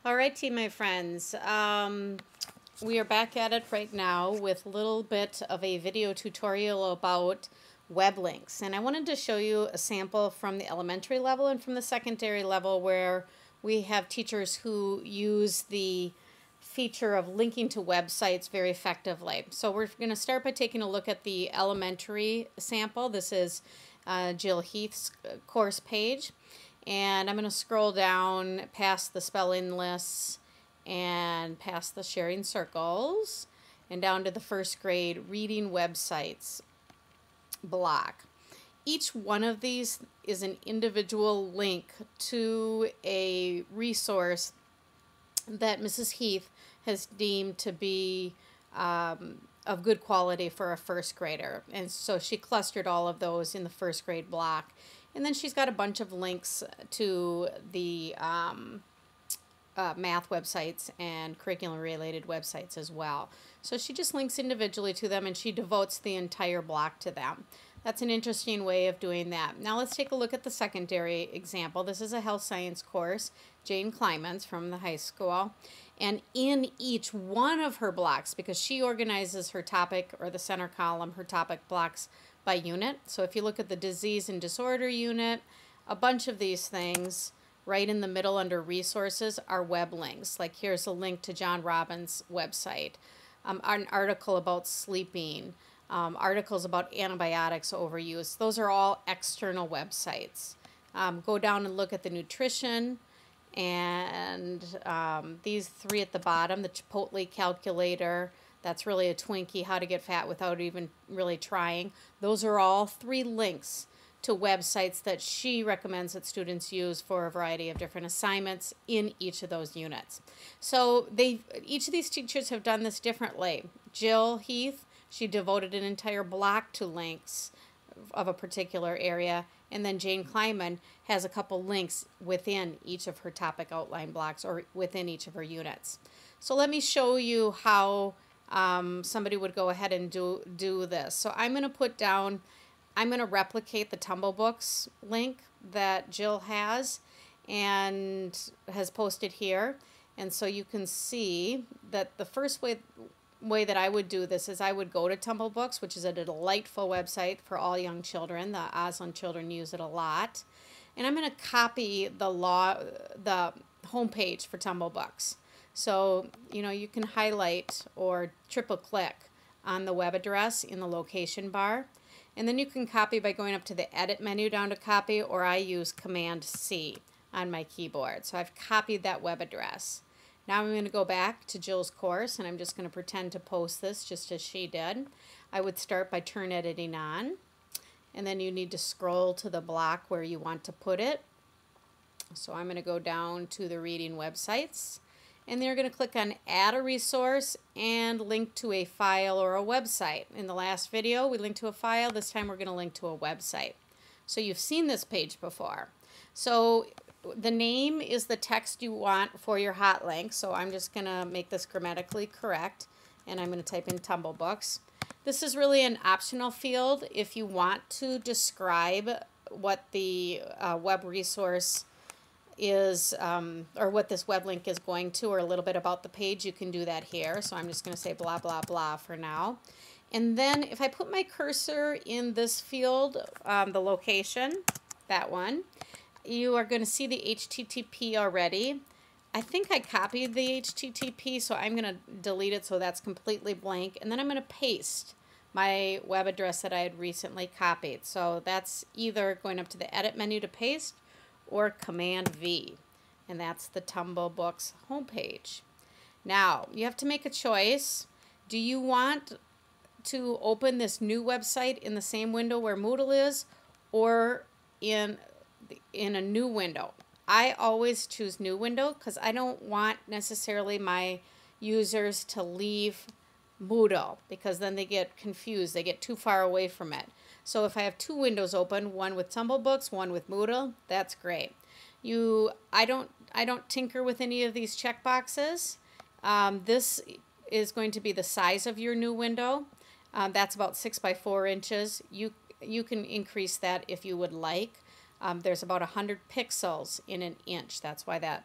Alrighty, my friends. We are back at it right now with a little bit of a video tutorial about web links. And I wanted to show you a sample from the elementary level and from the secondary level where we have teachers who use the feature of linking to websites very effectively. So we're going to start by taking a look at the elementary sample. This is Jill Heath's course page. And I'm going to scroll down past the spelling lists and past the sharing circles and down to the first grade reading websites block. Each one of these is an individual link to a resource that Mrs. Heath has deemed to be of good quality for a first grader. And so she clustered all of those in the first grade block. And then she's got a bunch of links to the math websites and curriculum related websites as well. So she just links individually to them and she devotes the entire block to them. That's an interesting way of doing that. Now let's take a look at the secondary example. This is a health science course, Jane Kleinman's from the high school. And in each one of her blocks, because she organizes her topic or the center column, her topic blocks by unit. So if you look at the disease and disorder unit, a bunch of these things right in the middle under resources are web links. Like here's a link to John Robbins' website, an article about sleeping, articles about antibiotics overuse. Those are all external websites. Go down and look at the nutrition and these three at the bottom, the Chipotle calculator. That's really a Twinkie, how to get fat without even really trying. Those are all three links to websites that she recommends that students use for a variety of different assignments in each of those units. So each of these teachers have done this differently. Jill Heath, she devoted an entire block to links of a particular area, and then Jane Kleinman has a couple links within each of her topic outline blocks or within each of her units. So let me show you how somebody would go ahead and do this. So I'm going to put down, I'm going to replicate the Tumblebooks link that Jill has and has posted here. And so you can see that the first way that I would do this is I would go to Tumblebooks, which is a delightful website for all young children. The Osland children use it a lot. And I'm going to copy the homepage for Tumblebooks. So, you know, you can highlight or triple click on the web address in the location bar. And then you can copy by going up to the edit menu down to copy, or I use Command C on my keyboard. So I've copied that web address. Now I'm going to go back to Jill's course and I'm just going to pretend to post this just as she did. I would start by turn editing on. And then you need to scroll to the block where you want to put it. So I'm going to go down to the reading websites. And then you're going to click on Add a Resource and link to a file or a website. In the last video, we linked to a file. This time we're going to link to a website. So you've seen this page before. So the name is the text you want for your hot link. So I'm just going to make this grammatically correct. And I'm going to type in Tumblebooks. This is really an optional field if you want to describe what the web resource is or what this web link is going to, or a little bit about the page. You can do that here. So I'm just going to say blah blah blah for now. And then if I put my cursor in this field, the location, that one, you are going to see the HTTP already. I think I copied the HTTP, so I'm going to delete it so that's completely blank. And then I'm going to paste my web address that I had recently copied. So that's either going up to the edit menu to paste or Command V, and that's the Tumblebooks homepage. Now, you have to make a choice. Do you want to open this new website in the same window where Moodle is, or in a new window? I always choose new window because I don't want necessarily my users to leave Moodle because then they get confused. They get too far away from it. So if I have two windows open, one with Tumblebooks, one with Moodle, that's great. I don't tinker with any of these checkboxes. This is going to be the size of your new window. That's about 6 by 4 inches. You can increase that if you would like. There's about 100 pixels in an inch. That's why that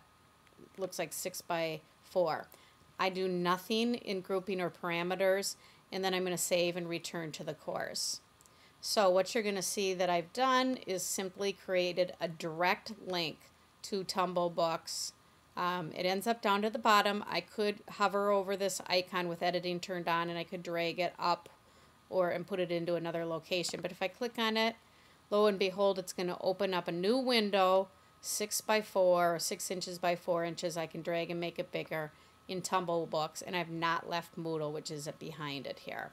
looks like 6x4. I do nothing in grouping or parameters, and then I'm going to save and return to the course. So what you're going to see that I've done is simply created a direct link to Tumble Books. It ends up down to the bottom. I could hover over this icon with editing turned on, and I could drag it up and put it into another location. But if I click on it, lo and behold, it's going to open up a new window, 6x4 or 6 inches by 4 inches. I can drag and make it bigger in Tumble Books, and I've not left Moodle, which is behind it here.